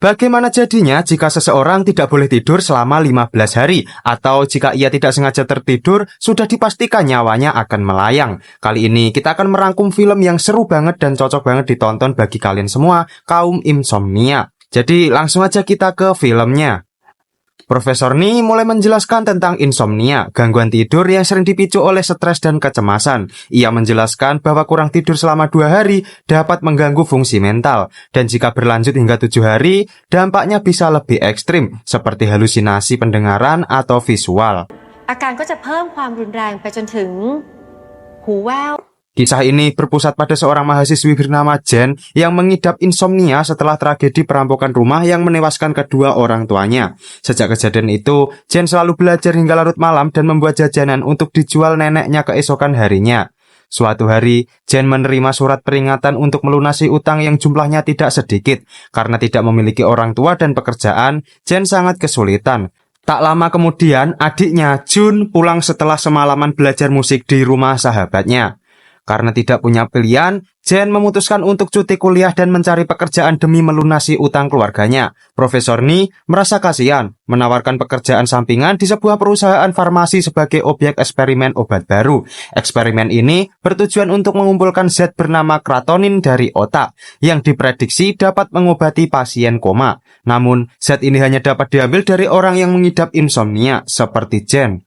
Bagaimana jadinya jika seseorang tidak boleh tidur selama 15 hari atau jika ia tidak sengaja tertidur, sudah dipastikan nyawanya akan melayang. Kali ini kita akan merangkum film yang seru banget dan cocok banget ditonton bagi kalian semua, kaum insomnia. Jadi langsung aja kita ke filmnya. Profesor Ni mulai menjelaskan tentang insomnia, gangguan tidur yang sering dipicu oleh stres dan kecemasan. Ia menjelaskan bahwa kurang tidur selama 2 hari dapat mengganggu fungsi mental, dan jika berlanjut hingga 7 hari, dampaknya bisa lebih ekstrim, seperti halusinasi pendengaran atau visual. Kisah ini berpusat pada seorang mahasiswi bernama Jen yang mengidap insomnia setelah tragedi perampokan rumah yang menewaskan kedua orang tuanya. Sejak kejadian itu, Jen selalu belajar hingga larut malam dan membuat jajanan untuk dijual neneknya keesokan harinya. Suatu hari, Jen menerima surat peringatan untuk melunasi utang yang jumlahnya tidak sedikit. Karena tidak memiliki orang tua dan pekerjaan, Jen sangat kesulitan. Tak lama kemudian, adiknya Jun pulang setelah semalaman belajar musik di rumah sahabatnya. Karena tidak punya pilihan, Jen memutuskan untuk cuti kuliah dan mencari pekerjaan demi melunasi utang keluarganya. Profesor Ni merasa kasihan, menawarkan pekerjaan sampingan di sebuah perusahaan farmasi sebagai objek eksperimen obat baru. Eksperimen ini bertujuan untuk mengumpulkan zat bernama kratonin dari otak, yang diprediksi dapat mengobati pasien koma. Namun, zat ini hanya dapat diambil dari orang yang mengidap insomnia, seperti Jen.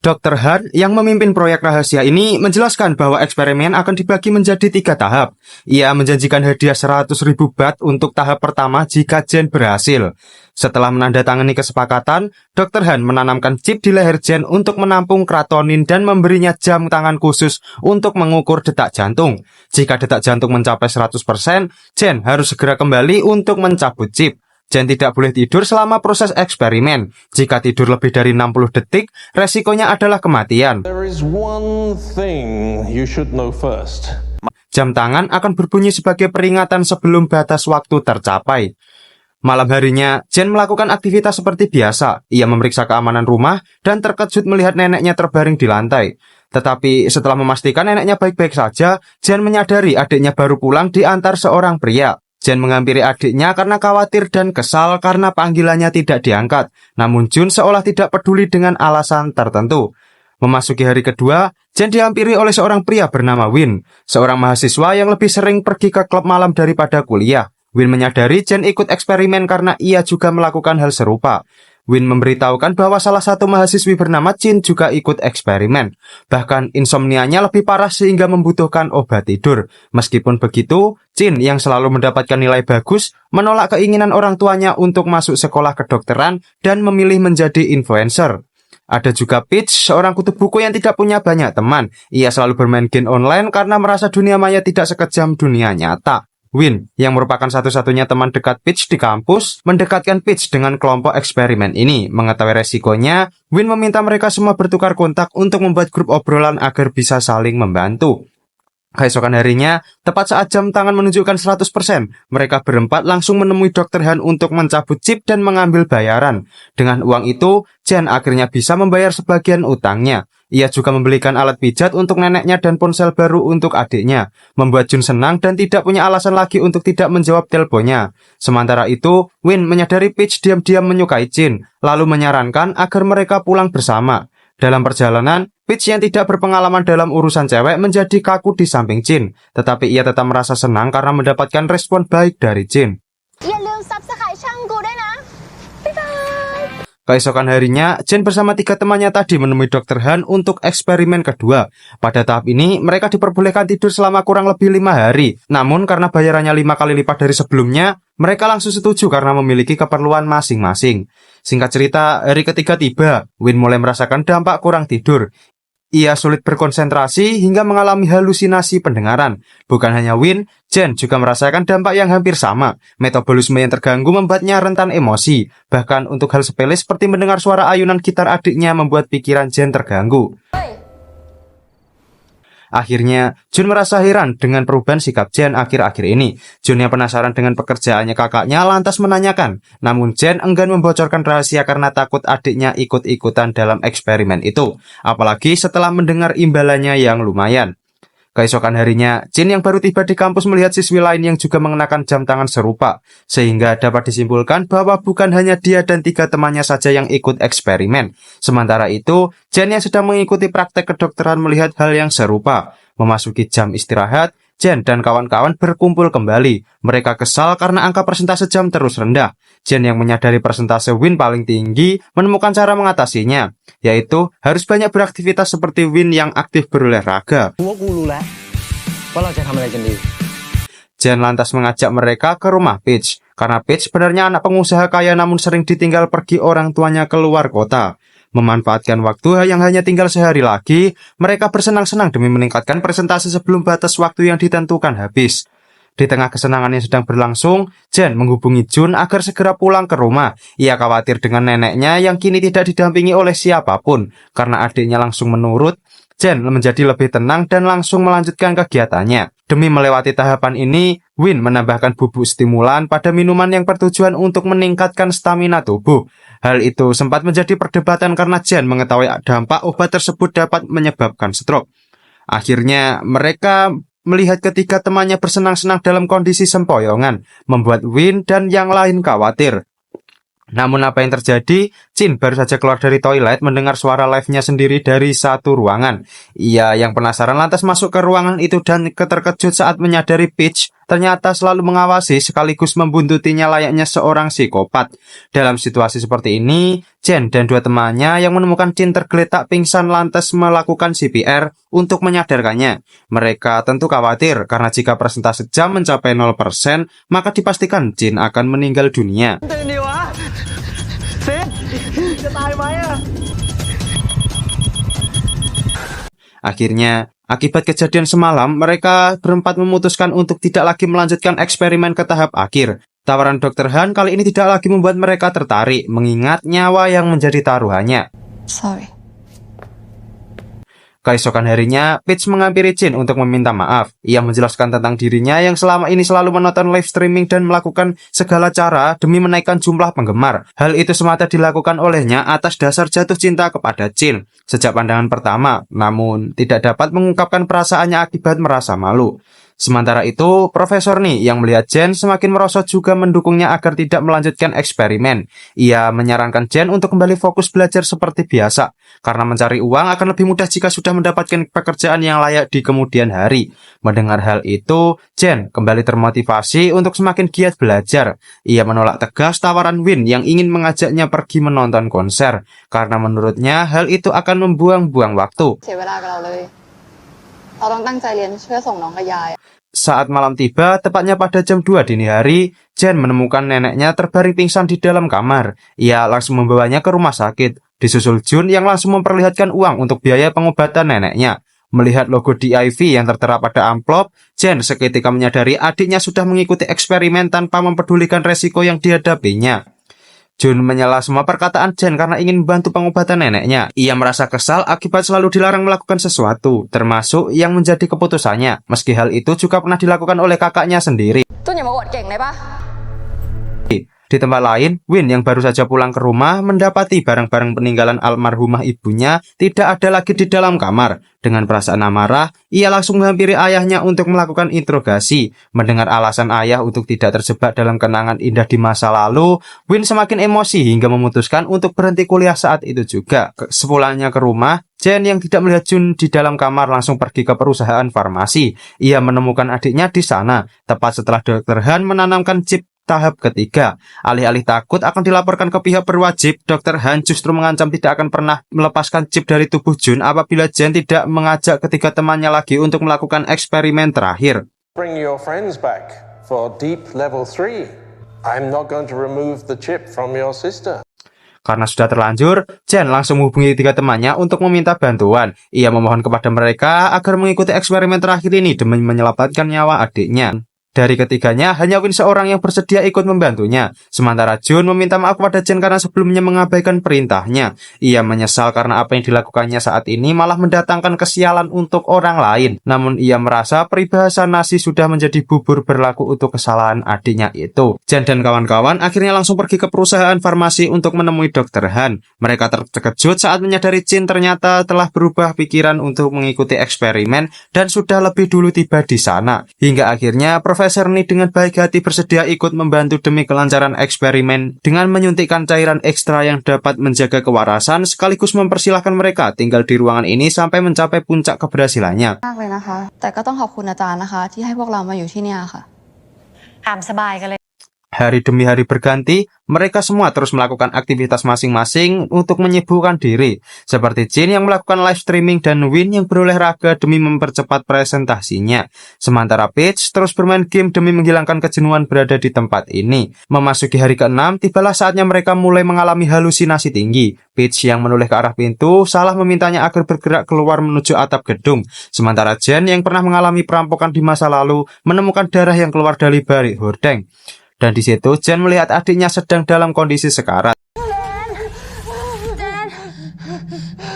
Dr. Han yang memimpin proyek rahasia ini menjelaskan bahwa eksperimen akan dibagi menjadi 3 tahap. Ia menjanjikan hadiah 100.000 baht untuk tahap pertama jika Jen berhasil. Setelah menandatangani kesepakatan, Dr. Han menanamkan chip di leher Jen untuk menampung kratonin dan memberinya jam tangan khusus untuk mengukur detak jantung. Jika detak jantung mencapai 100%, Jen harus segera kembali untuk mencabut chip. Jen tidak boleh tidur selama proses eksperimen. Jika tidur lebih dari 60 detik, resikonya adalah kematian. Jam tangan akan berbunyi sebagai peringatan sebelum batas waktu tercapai. Malam harinya, Jen melakukan aktivitas seperti biasa. Ia memeriksa keamanan rumah dan terkejut melihat neneknya terbaring di lantai. Tetapi setelah memastikan neneknya baik-baik saja, Jen menyadari adiknya baru pulang diantar seorang pria. Jen menghampiri adiknya karena khawatir dan kesal karena panggilannya tidak diangkat. Namun Jun seolah tidak peduli dengan alasan tertentu. Memasuki hari kedua, Jen dihampiri oleh seorang pria bernama Win, seorang mahasiswa yang lebih sering pergi ke klub malam daripada kuliah. Win menyadari Jen ikut eksperimen karena ia juga melakukan hal serupa. Win memberitahukan bahwa salah satu mahasiswi bernama Jin juga ikut eksperimen. Bahkan insomnianya lebih parah sehingga membutuhkan obat tidur. Meskipun begitu, Jin yang selalu mendapatkan nilai bagus menolak keinginan orang tuanya untuk masuk sekolah kedokteran dan memilih menjadi influencer. Ada juga Peach, seorang kutub buku yang tidak punya banyak teman. Ia selalu bermain game online karena merasa dunia maya tidak sekejam dunia nyata. Win, yang merupakan satu-satunya teman dekat Peach di kampus, mendekatkan Peach dengan kelompok eksperimen ini. Mengetahui resikonya, Win meminta mereka semua bertukar kontak untuk membuat grup obrolan agar bisa saling membantu. Keesokan harinya, tepat saat jam tangan menunjukkan 100%, mereka berempat langsung menemui Dr. Han untuk mencabut chip dan mengambil bayaran. Dengan uang itu, Jen akhirnya bisa membayar sebagian utangnya. Ia juga membelikan alat pijat untuk neneknya dan ponsel baru untuk adiknya, membuat Jun senang dan tidak punya alasan lagi untuk tidak menjawab teleponnya. Sementara itu, Win menyadari Peach diam-diam menyukai Jin, lalu menyarankan agar mereka pulang bersama. Dalam perjalanan, Peach yang tidak berpengalaman dalam urusan cewek menjadi kaku di samping Jin, tetapi ia tetap merasa senang karena mendapatkan respon baik dari Jin. Keesokan harinya, Jen bersama 3 temannya tadi menemui Dr. Han untuk eksperimen kedua. Pada tahap ini, mereka diperbolehkan tidur selama kurang lebih 5 hari. Namun karena bayarannya 5 kali lipat dari sebelumnya, mereka langsung setuju karena memiliki keperluan masing-masing. Singkat cerita, hari ketiga tiba, Win mulai merasakan dampak kurang tidur. Ia sulit berkonsentrasi hingga mengalami halusinasi pendengaran. Bukan hanya Win, Jen juga merasakan dampak yang hampir sama. Metabolisme yang terganggu membuatnya rentan emosi. Bahkan untuk hal sepele seperti mendengar suara ayunan gitar adiknya membuat pikiran Jen terganggu. Akhirnya, Jun merasa heran dengan perubahan sikap Jen akhir-akhir ini. Jun yang penasaran dengan pekerjaannya kakaknya lantas menanyakan. Namun Jen enggan membocorkan rahasia karena takut adiknya ikut-ikutan dalam eksperimen itu. Apalagi setelah mendengar imbalannya yang lumayan. Keesokan harinya, Jin yang baru tiba di kampus melihat siswi lain yang juga mengenakan jam tangan serupa, sehingga dapat disimpulkan bahwa bukan hanya dia dan 3 temannya saja yang ikut eksperimen. Sementara itu, Jen yang sedang mengikuti praktek kedokteran melihat hal yang serupa. Memasuki jam istirahat, Jen dan kawan-kawan berkumpul kembali. Mereka kesal karena angka persentase jam terus rendah. Jen yang menyadari persentase win paling tinggi menemukan cara mengatasinya, yaitu harus banyak beraktivitas seperti Win yang aktif berolahraga. Jen lantas mengajak mereka ke rumah Peach, karena Peach sebenarnya anak pengusaha kaya namun sering ditinggal pergi orang tuanya keluar kota. Memanfaatkan waktu yang hanya tinggal sehari lagi, mereka bersenang-senang demi meningkatkan presentasi sebelum batas waktu yang ditentukan habis. Di tengah kesenangan yang sedang berlangsung, Jen menghubungi Jun agar segera pulang ke rumah. Ia khawatir dengan neneknya yang kini tidak didampingi oleh siapapun. Karena adiknya langsung menurut, Jen menjadi lebih tenang dan langsung melanjutkan kegiatannya. Demi melewati tahapan ini, Win menambahkan bubuk stimulan pada minuman yang bertujuan untuk meningkatkan stamina tubuh. Hal itu sempat menjadi perdebatan karena Jen mengetahui dampak obat tersebut dapat menyebabkan stroke. Akhirnya, mereka melihat ketiga temannya bersenang-senang dalam kondisi sempoyongan, membuat Win dan yang lain khawatir. Namun apa yang terjadi? Jin baru saja keluar dari toilet mendengar suara live-nya sendiri dari satu ruangan. Ia yang penasaran lantas masuk ke ruangan itu dan terkejut saat menyadari Peach ternyata selalu mengawasi sekaligus membuntutinya layaknya seorang psikopat. Dalam situasi seperti ini, Jen dan 2 temannya yang menemukan Jin tergeletak pingsan lantas melakukan CPR untuk menyadarkannya. Mereka tentu khawatir karena jika persentase jam mencapai 0%, maka dipastikan Jin akan meninggal dunia. Akhirnya, akibat kejadian semalam, mereka berempat memutuskan untuk tidak lagi melanjutkan eksperimen ke tahap akhir. Tawaran Dr. Han kali ini tidak lagi membuat mereka tertarik, mengingat nyawa yang menjadi taruhannya. Sorry. Keesokan harinya, Peach menghampiri Jin untuk meminta maaf. Ia menjelaskan tentang dirinya yang selama ini selalu menonton live streaming dan melakukan segala cara demi menaikkan jumlah penggemar. Hal itu semata dilakukan olehnya atas dasar jatuh cinta kepada Jin sejak pandangan pertama, namun tidak dapat mengungkapkan perasaannya akibat merasa malu. Sementara itu, Profesor Ni yang melihat Jen semakin merosot juga mendukungnya agar tidak melanjutkan eksperimen. Ia menyarankan Jen untuk kembali fokus belajar seperti biasa, karena mencari uang akan lebih mudah jika sudah mendapatkan pekerjaan yang layak di kemudian hari. Mendengar hal itu, Jen kembali termotivasi untuk semakin giat belajar. Ia menolak tegas tawaran Win yang ingin mengajaknya pergi menonton konser, karena menurutnya hal itu akan membuang-buang waktu. Saat malam tiba, tepatnya pada jam 2 dini hari, Jen menemukan neneknya terbaring pingsan di dalam kamar. Ia langsung membawanya ke rumah sakit. Disusul Jun yang langsung memperlihatkan uang untuk biaya pengobatan neneknya. Melihat logo DIV yang tertera pada amplop, Jen seketika menyadari adiknya sudah mengikuti eksperimen tanpa mempedulikan resiko yang dihadapinya. Jun menyela semua perkataan Jen karena ingin membantu pengobatan neneknya. Ia merasa kesal akibat selalu dilarang melakukan sesuatu, termasuk yang menjadi keputusannya. Meski hal itu juga pernah dilakukan oleh kakaknya sendiri. Di tempat lain, Win yang baru saja pulang ke rumah mendapati barang-barang peninggalan almarhumah ibunya tidak ada lagi di dalam kamar. Dengan perasaan amarah, ia langsung menghampiri ayahnya untuk melakukan interogasi. Mendengar alasan ayah untuk tidak terjebak dalam kenangan indah di masa lalu, Win semakin emosi hingga memutuskan untuk berhenti kuliah saat itu juga. Sepulangnya ke rumah, Jen yang tidak melihat Jun di dalam kamar langsung pergi ke perusahaan farmasi. Ia menemukan adiknya di sana, tepat setelah Dr. Han menanamkan chip tahap ketiga. Alih-alih takut akan dilaporkan ke pihak berwajib, Dr. Han justru mengancam tidak akan pernah melepaskan chip dari tubuh Jun apabila Jen tidak mengajak ketiga temannya lagi untuk melakukan eksperimen terakhir. Bring your friends back for deep level 3. I'm not going to remove the chip from your sister. Karena sudah terlanjur, Jen langsung menghubungi 3 temannya untuk meminta bantuan. Ia memohon kepada mereka agar mengikuti eksperimen terakhir ini demi menyelamatkan nyawa adiknya. Dari ketiganya, hanya Win seorang yang bersedia ikut membantunya. Sementara Jun meminta maaf kepada Jen karena sebelumnya mengabaikan perintahnya. Ia menyesal karena apa yang dilakukannya saat ini malah mendatangkan kesialan untuk orang lain. Namun ia merasa peribahasa nasi sudah menjadi bubur berlaku untuk kesalahan adiknya itu. Jen dan kawan-kawan akhirnya langsung pergi ke perusahaan farmasi untuk menemui Dr. Han. Mereka terkejut saat menyadari Jin ternyata telah berubah pikiran untuk mengikuti eksperimen dan sudah lebih dulu tiba di sana. Hingga akhirnya Profesor Ni dengan baik hati bersedia ikut membantu demi kelancaran eksperimen dengan menyuntikkan cairan ekstra yang dapat menjaga kewarasan sekaligus mempersilahkan mereka tinggal di ruangan ini sampai mencapai puncak keberhasilannya. มากเลยนะคะ แต่ก็ต้องขอบคุณอาจารย์นะคะ ที่ให้พวกเรามาอยู่ที่เนี่ยค่ะ ตามสบายกันเลย Hari demi hari berganti, mereka semua terus melakukan aktivitas masing-masing untuk menyibukkan diri. Seperti Jin yang melakukan live streaming dan Win yang berolahraga demi mempercepat presentasinya. Sementara Peach terus bermain game demi menghilangkan kejenuhan berada di tempat ini. Memasuki hari ke-6, tibalah saatnya mereka mulai mengalami halusinasi tinggi. Peach yang menoleh ke arah pintu, salah memintanya agar bergerak keluar menuju atap gedung. Sementara Jen yang pernah mengalami perampokan di masa lalu, menemukan darah yang keluar dari balik hordeng. Dan di situ Jen melihat adiknya sedang dalam kondisi sekarat.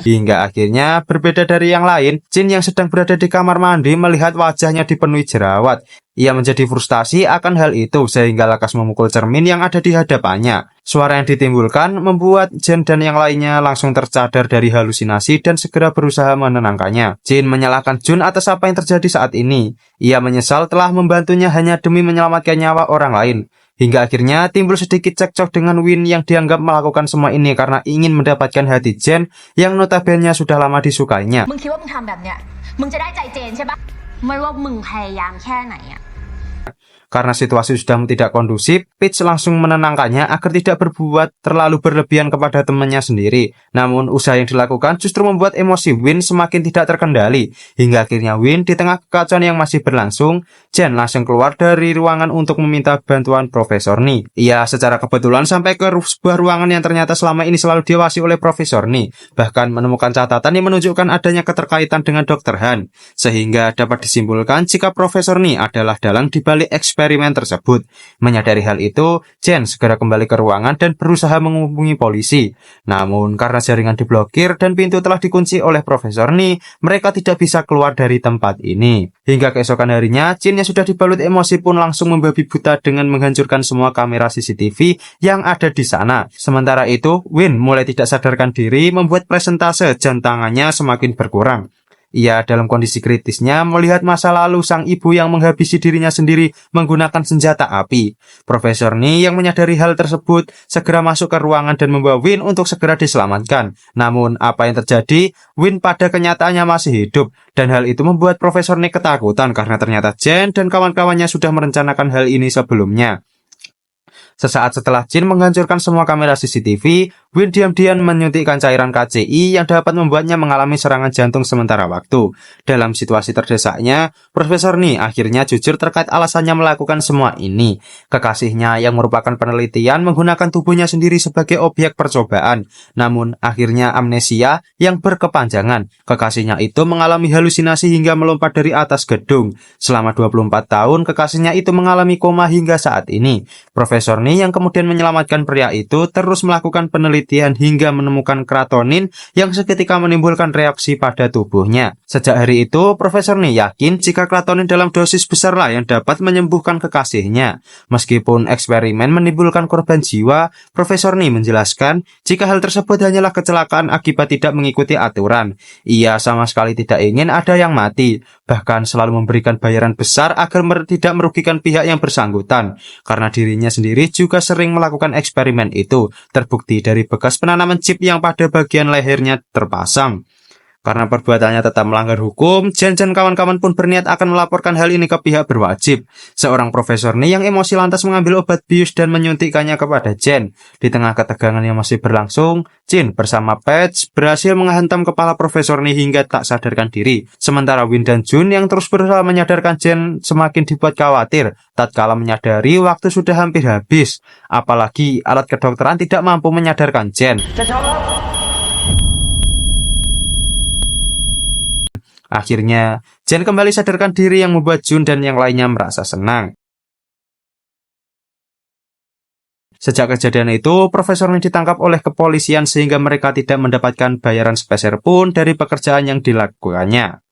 Hingga akhirnya berbeda dari yang lain, Jin yang sedang berada di kamar mandi melihat wajahnya dipenuhi jerawat. Ia menjadi frustasi akan hal itu sehingga lekas memukul cermin yang ada di hadapannya. Suara yang ditimbulkan membuat Jin dan yang lainnya langsung tercadar dari halusinasi dan segera berusaha menenangkannya. Jin menyalahkan Jun atas apa yang terjadi saat ini. Ia menyesal telah membantunya hanya demi menyelamatkan nyawa orang lain. Hingga akhirnya timbul sedikit cekcok dengan Win yang dianggap melakukan semua ini karena ingin mendapatkan hati Jen yang notabene sudah lama disukainya. มึงคิดว่ามึงทำแบบเนี้ยมึงจะได้ใจเจนใช่ปะไม่ว่ามึงพยายามแค่ไหนอะ Karena situasi sudah tidak kondusif, Peach langsung menenangkannya agar tidak berbuat terlalu berlebihan kepada temannya sendiri. Namun usaha yang dilakukan justru membuat emosi Win semakin tidak terkendali. Hingga akhirnya Win di tengah kekacauan yang masih berlangsung, Jen langsung keluar dari ruangan untuk meminta bantuan Profesor Ni. Ia secara kebetulan sampai ke sebuah ruangan yang ternyata selama ini selalu diawasi oleh Profesor Ni. Bahkan menemukan catatan yang menunjukkan adanya keterkaitan dengan Dr. Han. Sehingga dapat disimpulkan jika Profesor Ni adalah dalang dibalik eksperimen tersebut. Menyadari hal itu, Jen segera kembali ke ruangan dan berusaha menghubungi polisi. Namun karena jaringan diblokir dan pintu telah dikunci oleh Profesor Ni, mereka tidak bisa keluar dari tempat ini. Hingga keesokan harinya, Jin yang sudah dibalut emosi pun langsung membabi buta dengan menghancurkan semua kamera CCTV yang ada di sana. Sementara itu, Win mulai tidak sadarkan diri membuat presentase jam tangannya semakin berkurang. Ia dalam kondisi kritisnya melihat masa lalu sang ibu yang menghabisi dirinya sendiri menggunakan senjata api. Profesor Ni yang menyadari hal tersebut segera masuk ke ruangan dan membawa Win untuk segera diselamatkan. Namun apa yang terjadi? Win pada kenyataannya masih hidup dan hal itu membuat Profesor Ni ketakutan karena ternyata Jen dan kawan-kawannya sudah merencanakan hal ini sebelumnya. Sesaat setelah Jin menghancurkan semua kamera CCTV, Win diam-diam menyuntikkan cairan KCI yang dapat membuatnya mengalami serangan jantung sementara waktu. Dalam situasi terdesaknya, Profesor Ni akhirnya jujur terkait alasannya melakukan semua ini. Kekasihnya yang merupakan penelitian menggunakan tubuhnya sendiri sebagai objek percobaan. Namun akhirnya amnesia yang berkepanjangan. Kekasihnya itu mengalami halusinasi hingga melompat dari atas gedung. Selama 24 tahun, kekasihnya itu mengalami koma hingga saat ini. Profesor Ni yang kemudian menyelamatkan pria itu terus melakukan penelitian hingga menemukan kratonin yang seketika menimbulkan reaksi pada tubuhnya. Sejak hari itu, Profesor Ni yakin jika kratonin dalam dosis besarlah yang dapat menyembuhkan kekasihnya. Meskipun eksperimen menimbulkan korban jiwa, Profesor Ni menjelaskan jika hal tersebut hanyalah kecelakaan akibat tidak mengikuti aturan. Ia sama sekali tidak ingin ada yang mati, bahkan selalu memberikan bayaran besar agar tidak merugikan pihak yang bersangkutan. Karena dirinya sendiri juga sering melakukan eksperimen itu, terbukti dari bekas penanaman chip yang pada bagian lehernya terpasang. Karena perbuatannya tetap melanggar hukum, Jen dan kawan-kawan pun berniat akan melaporkan hal ini ke pihak berwajib. Seorang Profesor Ni yang emosi lantas mengambil obat bius dan menyuntikkannya kepada Jen. Di tengah ketegangan yang masih berlangsung, Jin bersama Peach berhasil menghantam kepala Profesor Ni hingga tak sadarkan diri. Sementara Win dan Jun yang terus berusaha menyadarkan Jen semakin dibuat khawatir. Tatkala menyadari waktu sudah hampir habis. Apalagi alat kedokteran tidak mampu menyadarkan Jen. Akhirnya, Jen kembali sadarkan diri yang membuat Jun dan yang lainnya merasa senang. Sejak kejadian itu, profesornya ditangkap oleh kepolisian sehingga mereka tidak mendapatkan bayaran sepeser pun dari pekerjaan yang dilakukannya.